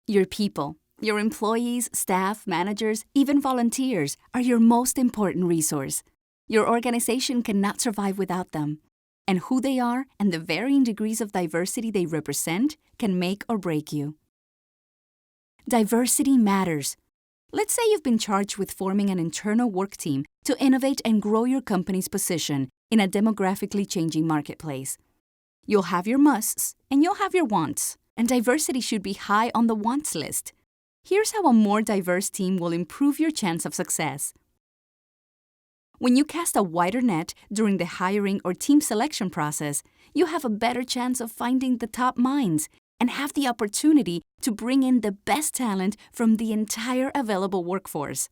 Your people, your employees, staff, managers, even volunteers are your most important resource. Your organization cannot survive without them. And who they are and the varying degrees of diversity they represent can make or break you. Diversity matters. Let's say you've been charged with forming an internal work team to innovate and grow your company's position in a demographically changing marketplace. You'll have your musts and you'll have your wants, and diversity should be high on the wants list. Here's how a more diverse team will improve your chance of success. When you cast a wider net during the hiring or team selection process, you have a better chance of finding the top minds and have the opportunity to bring in the best talent from the entire available workforce.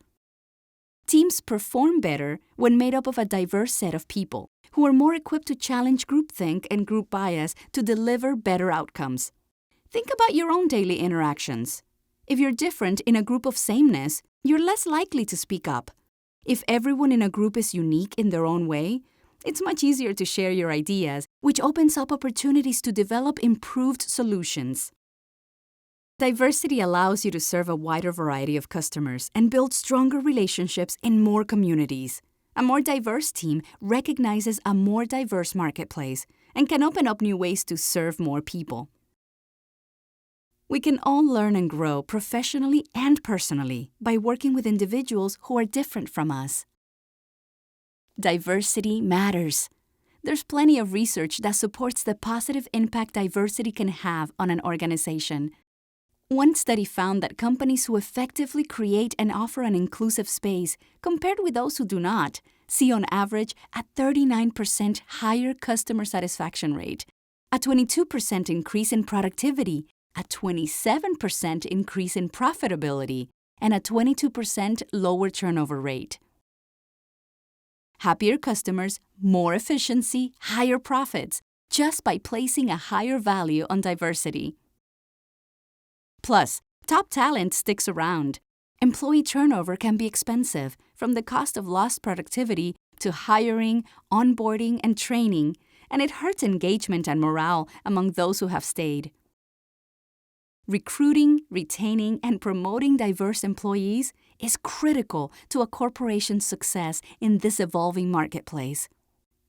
Teams perform better when made up of a diverse set of people who are more equipped to challenge groupthink and group bias to deliver better outcomes. Think about your own daily interactions. If you're different in a group of sameness, you're less likely to speak up. If everyone in a group is unique in their own way, it's much easier to share your ideas, which opens up opportunities to develop improved solutions. Diversity allows you to serve a wider variety of customers and build stronger relationships in more communities. A more diverse team recognizes a more diverse marketplace and can open up new ways to serve more people. We can all learn and grow professionally and personally by working with individuals who are different from us. Diversity matters. There's plenty of research that supports the positive impact diversity can have on an organization. One study found that companies who effectively create and offer an inclusive space, compared with those who do not, see on average a 39% higher customer satisfaction rate, a 22% increase in productivity, a 27% increase in profitability, and a 22% lower turnover rate. Happier customers, more efficiency, higher profits, just by placing a higher value on diversity. Plus, top talent sticks around. Employee turnover can be expensive, from the cost of lost productivity to hiring, onboarding, and training, and it hurts engagement and morale among those who have stayed. Recruiting, retaining, and promoting diverse employees is critical to a corporation's success in this evolving marketplace.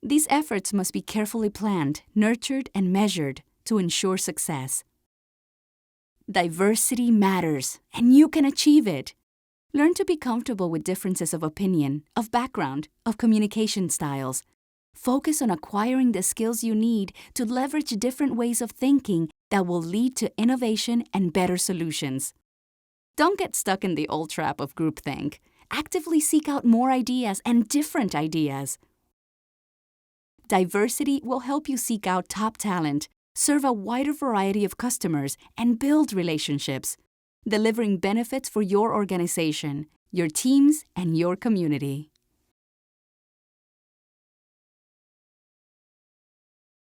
These efforts must be carefully planned, nurtured, and measured to ensure success. Diversity matters, and you can achieve it. Learn to be comfortable with differences of opinion, of background, of communication styles. Focus on acquiring the skills you need to leverage different ways of thinking that will lead to innovation and better solutions. Don't get stuck in the old trap of groupthink. Actively seek out more ideas and different ideas. Diversity will help you seek out top talent, serve a wider variety of customers, and build relationships, delivering benefits for your organization, your teams, and your community.